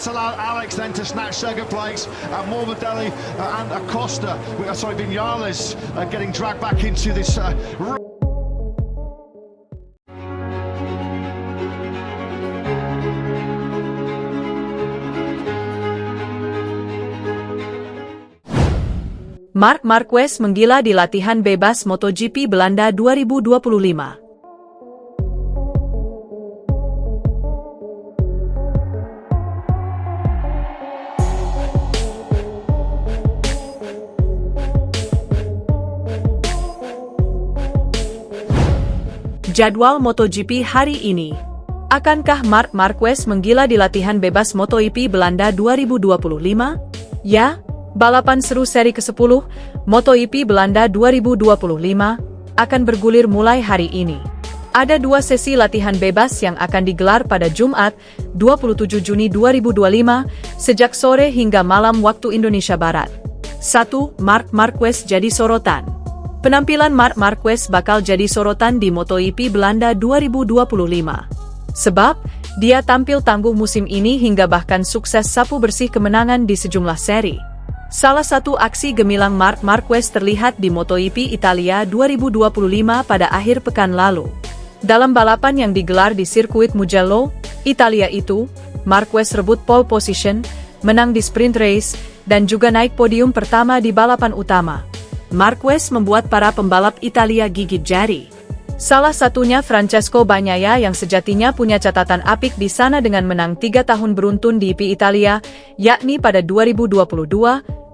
Allowed Alex then to snatch second place, and Morbidelli and Acosta, Vinales getting dragged back into this. Marc Marquez menggila di latihan bebas MotoGP Belanda 2025. Jadwal MotoGP hari ini. Akankah Marc Marquez menggila di latihan bebas MotoGP Belanda 2025? Ya, balapan seru seri ke-10 MotoGP Belanda 2025 akan bergulir mulai hari ini. Ada 2 sesi latihan bebas yang akan digelar pada Jumat, 27 Juni 2025, sejak sore hingga malam waktu Indonesia Barat. 1. Marc Marquez jadi sorotan. Penampilan Marc Marquez bakal jadi sorotan di MotoGP Belanda 2025. Sebab, dia tampil tangguh musim ini hingga bahkan sukses sapu bersih kemenangan di sejumlah seri. Salah satu aksi gemilang Marc Marquez terlihat di MotoGP Italia 2025 pada akhir pekan lalu. Dalam balapan yang digelar di sirkuit Mugello, Italia itu, Marquez rebut pole position, menang di sprint race, dan juga naik podium pertama di balapan utama. Marquez membuat para pembalap Italia gigit jari. Salah satunya Francesco Bagnaia yang sejatinya punya catatan apik di sana dengan menang 3 tahun beruntun di GP Italia, yakni pada 2022,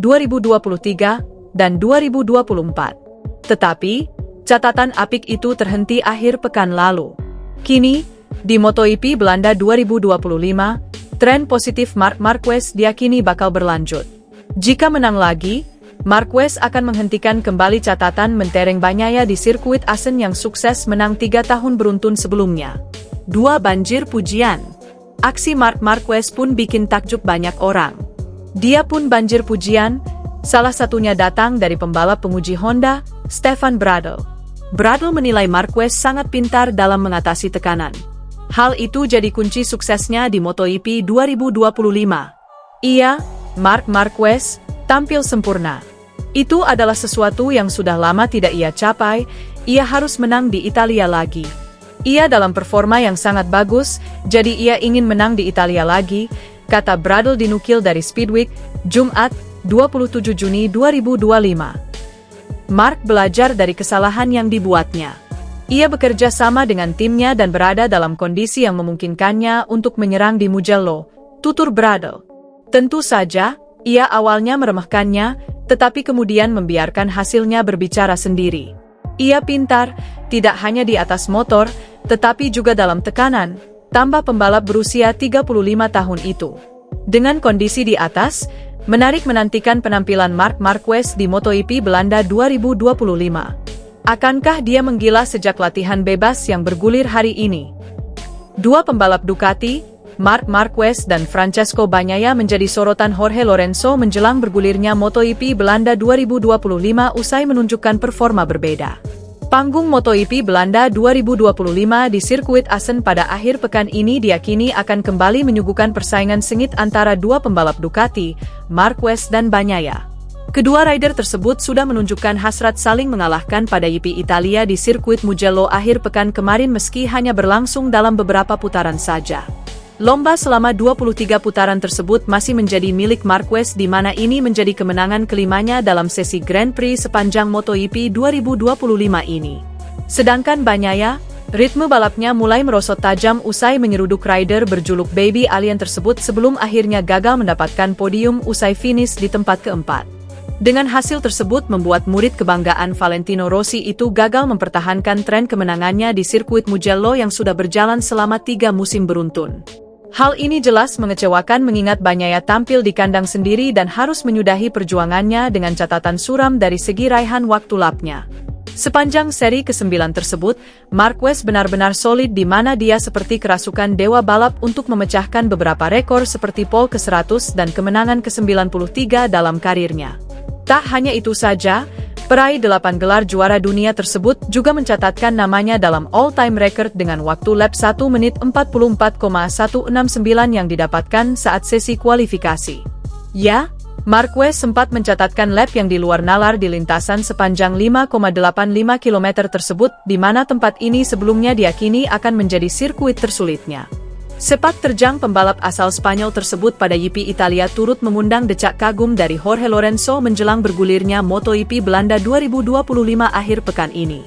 2023, dan 2024. Tetapi, catatan apik itu terhenti akhir pekan lalu. Kini, di MotoGP Belanda 2025, tren positif Marc Marquez diyakini bakal berlanjut. Jika menang lagi, Marquez akan menghentikan kembali catatan mentereng Bagnaia di sirkuit Assen yang sukses menang 3 tahun beruntun sebelumnya. 2. Banjir pujian. Aksi Marc Marquez pun bikin takjub banyak orang. Dia pun banjir pujian, salah satunya datang dari pembalap penguji Honda, Stefan Bradl. Bradl menilai Marquez sangat pintar dalam mengatasi tekanan. Hal itu jadi kunci suksesnya di MotoGP 2025. Ia, Marc Marquez, tampil sempurna. Itu adalah sesuatu yang sudah lama tidak ia capai, ia harus menang di Italia lagi. Ia dalam performa yang sangat bagus, jadi ia ingin menang di Italia lagi, kata Bradl dinukil dari Speedweek, Jumat, 27 Juni 2025. Marc belajar dari kesalahan yang dibuatnya. Ia bekerja sama dengan timnya dan berada dalam kondisi yang memungkinkannya untuk menyerang di Mugello, tutur Bradl. Tentu saja, ia awalnya meremehkannya, tetapi kemudian membiarkan hasilnya berbicara sendiri. Ia pintar, tidak hanya di atas motor, tetapi juga dalam tekanan, tambah pembalap berusia 35 tahun itu. Dengan kondisi di atas, menarik menantikan penampilan Marc Marquez di MotoGP Belanda 2025. Akankah dia menggila sejak latihan bebas yang bergulir hari ini? 2 pembalap Ducati, Marc Marquez dan Francesco Bagnaia menjadi sorotan Jorge Lorenzo menjelang bergulirnya MotoGP Belanda 2025 usai menunjukkan performa berbeda. Panggung MotoGP Belanda 2025 di sirkuit Assen pada akhir pekan ini diyakini akan kembali menyuguhkan persaingan sengit antara 2 pembalap Ducati, Marquez dan Bagnaia. Kedua rider tersebut sudah menunjukkan hasrat saling mengalahkan pada GP Italia di sirkuit Mugello akhir pekan kemarin meski hanya berlangsung dalam beberapa putaran saja. Lomba selama 23 putaran tersebut masih menjadi milik Marquez di mana ini menjadi kemenangan kelimanya dalam sesi Grand Prix sepanjang MotoGP 2025 ini. Sedangkan Bagnaia, ritme balapnya mulai merosot tajam usai menyeruduk rider berjuluk Baby Alien tersebut sebelum akhirnya gagal mendapatkan podium usai finish di tempat keempat. Dengan hasil tersebut membuat murid kebanggaan Valentino Rossi itu gagal mempertahankan tren kemenangannya di sirkuit Mugello yang sudah berjalan selama 3 musim beruntun. Hal ini jelas mengecewakan mengingat Bagnaia tampil di kandang sendiri dan harus menyudahi perjuangannya dengan catatan suram dari segi raihan waktu lapnya. Sepanjang seri ke-9 tersebut, Marquez benar-benar solid di mana dia seperti kerasukan dewa balap untuk memecahkan beberapa rekor seperti pole ke-100 dan kemenangan ke-93 dalam karirnya. Tak hanya itu saja, Peraih 8 gelar juara dunia tersebut juga mencatatkan namanya dalam all-time record dengan waktu lap 1 menit 44,169 yang didapatkan saat sesi kualifikasi. Ya, Marquez sempat mencatatkan lap yang di luar nalar di lintasan sepanjang 5,85 km tersebut, di mana tempat ini sebelumnya diyakini akan menjadi sirkuit tersulitnya. Sepak terjang pembalap asal Spanyol tersebut pada GP Italia turut mengundang decak kagum dari Jorge Lorenzo menjelang bergulirnya MotoGP Belanda 2025 akhir pekan ini.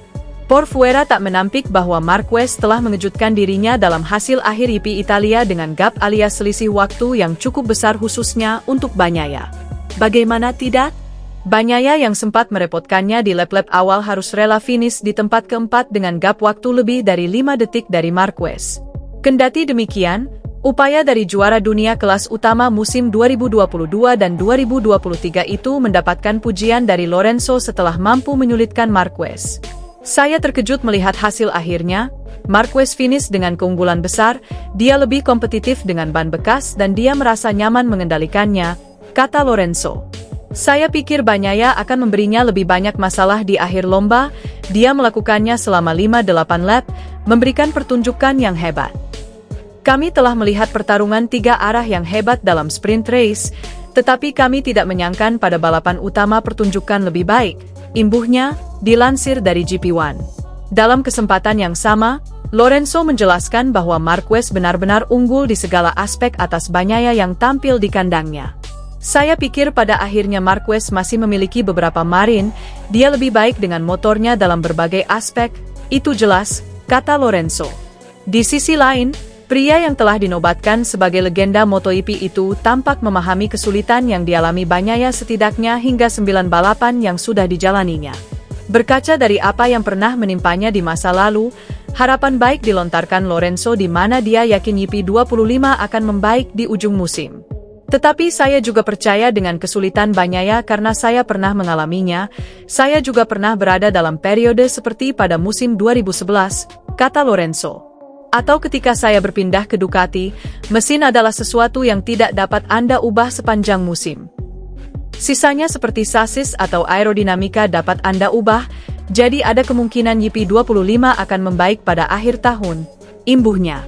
Porfuera tak menampik bahwa Marquez telah mengejutkan dirinya dalam hasil akhir GP Italia dengan gap alias selisih waktu yang cukup besar khususnya untuk Bagnaia. Bagaimana tidak? Bagnaia yang sempat merepotkannya di lap-lap awal harus rela finish di tempat keempat dengan gap waktu lebih dari 5 detik dari Marquez. Kendati demikian, upaya dari juara dunia kelas utama musim 2022 dan 2023 itu mendapatkan pujian dari Lorenzo setelah mampu menyulitkan Marquez. Saya terkejut melihat hasil akhirnya. Marquez finish dengan keunggulan besar, dia lebih kompetitif dengan ban bekas dan dia merasa nyaman mengendalikannya, kata Lorenzo. Saya pikir Bagnaia akan memberinya lebih banyak masalah di akhir lomba, dia melakukannya selama 5-8 lap, memberikan pertunjukan yang hebat. Kami telah melihat pertarungan 3 arah yang hebat dalam sprint race, tetapi kami tidak menyangkan pada balapan utama pertunjukan lebih baik, imbuhnya, dilansir dari GP1. Dalam kesempatan yang sama, Lorenzo menjelaskan bahwa Marquez benar-benar unggul di segala aspek atas Bagnaia yang tampil di kandangnya. Saya pikir pada akhirnya Marquez masih memiliki beberapa marin, dia lebih baik dengan motornya dalam berbagai aspek, itu jelas, kata Lorenzo. Di sisi lain, pria yang telah dinobatkan sebagai legenda MotoGP itu tampak memahami kesulitan yang dialami Bagnaia setidaknya hingga 9 balapan yang sudah dijalaninya. Berkaca dari apa yang pernah menimpanya di masa lalu, harapan baik dilontarkan Lorenzo di mana dia yakin GP25 akan membaik di ujung musim. Tetapi saya juga percaya dengan kesulitan Bagnaia karena saya pernah mengalaminya, saya juga pernah berada dalam periode seperti pada musim 2011, kata Lorenzo. Atau ketika saya berpindah ke Ducati, mesin adalah sesuatu yang tidak dapat Anda ubah sepanjang musim. Sisanya seperti sasis atau aerodinamika dapat Anda ubah, jadi ada kemungkinan GP25 akan membaik pada akhir tahun, imbuhnya.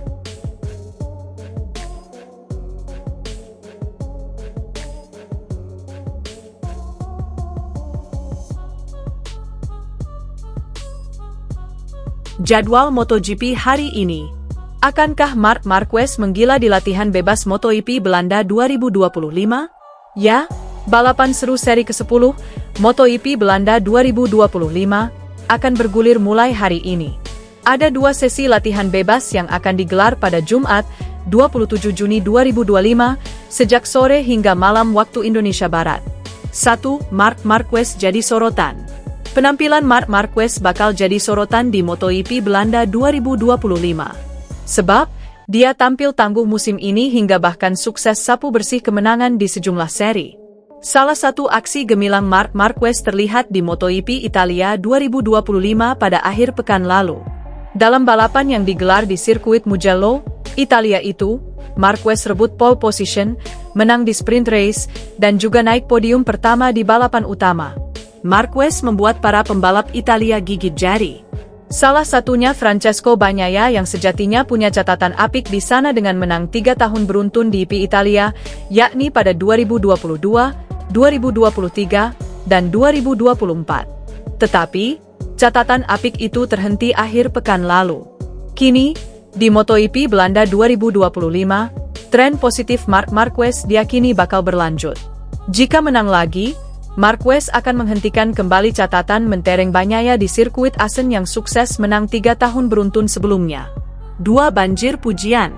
Jadwal MotoGP hari ini. Akankah Marc Marquez menggila di latihan bebas MotoGP Belanda 2025? Ya, balapan seru seri ke-10, MotoGP Belanda 2025, akan bergulir mulai hari ini. Ada 2 sesi latihan bebas yang akan digelar pada Jumat, 27 Juni 2025, sejak sore hingga malam waktu Indonesia Barat. 1. Marc Marquez jadi sorotan. Penampilan Marc Marquez bakal jadi sorotan di MotoGP Belanda 2025. Sebab, dia tampil tangguh musim ini hingga bahkan sukses sapu bersih kemenangan di sejumlah seri. Salah satu aksi gemilang Marc Marquez terlihat di MotoGP Italia 2025 pada akhir pekan lalu. Dalam balapan yang digelar di sirkuit Mugello, Italia itu, Marquez rebut pole position, menang di sprint race, dan juga naik podium pertama di balapan utama. Marquez membuat para pembalap Italia gigit jari. Salah satunya Francesco Bagnaia yang sejatinya punya catatan apik di sana dengan menang 3 tahun beruntun di GP Italia, yakni pada 2022, 2023, dan 2024. Tetapi, catatan apik itu terhenti akhir pekan lalu. Kini, di MotoGP Belanda 2025, tren positif Marc Marquez diyakini bakal berlanjut. Jika menang lagi, Marquez akan menghentikan kembali catatan mentereng Bagnaia di sirkuit Assen yang sukses menang 3 tahun beruntun sebelumnya. 2. Banjir pujian.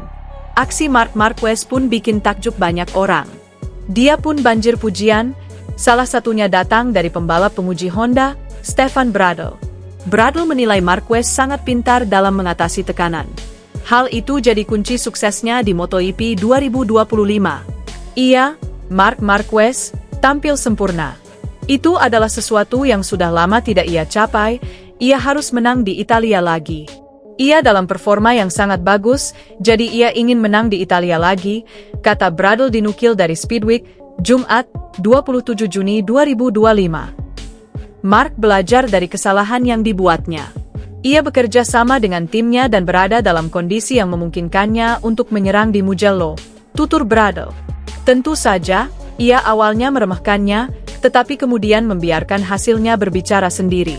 Aksi Marc Marquez pun bikin takjub banyak orang. Dia pun banjir pujian, salah satunya datang dari pembalap pemuji Honda, Stefan Bradl. Bradl menilai Marquez sangat pintar dalam mengatasi tekanan. Hal itu jadi kunci suksesnya di MotoGP 2025. Ia, Marc Marquez, tampil sempurna. Itu adalah sesuatu yang sudah lama tidak ia capai, ia harus menang di Italia lagi. Ia dalam performa yang sangat bagus, jadi ia ingin menang di Italia lagi, kata Bradl dinukil dari Speedweek, Jumat, 27 Juni 2025. Mark belajar dari kesalahan yang dibuatnya. Ia bekerja sama dengan timnya dan berada dalam kondisi yang memungkinkannya untuk menyerang di Mugello, tutur Bradl. Tentu saja, ia awalnya meremehkannya, tetapi kemudian membiarkan hasilnya berbicara sendiri.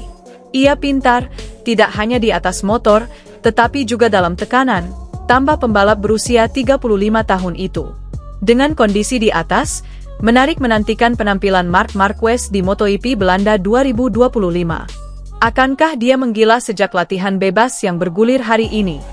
Ia pintar, tidak hanya di atas motor, tetapi juga dalam tekanan, tambah pembalap berusia 35 tahun itu. Dengan kondisi di atas, menarik menantikan penampilan Marc Marquez di MotoGP Belanda 2025. Akankah dia menggila sejak latihan bebas yang bergulir hari ini?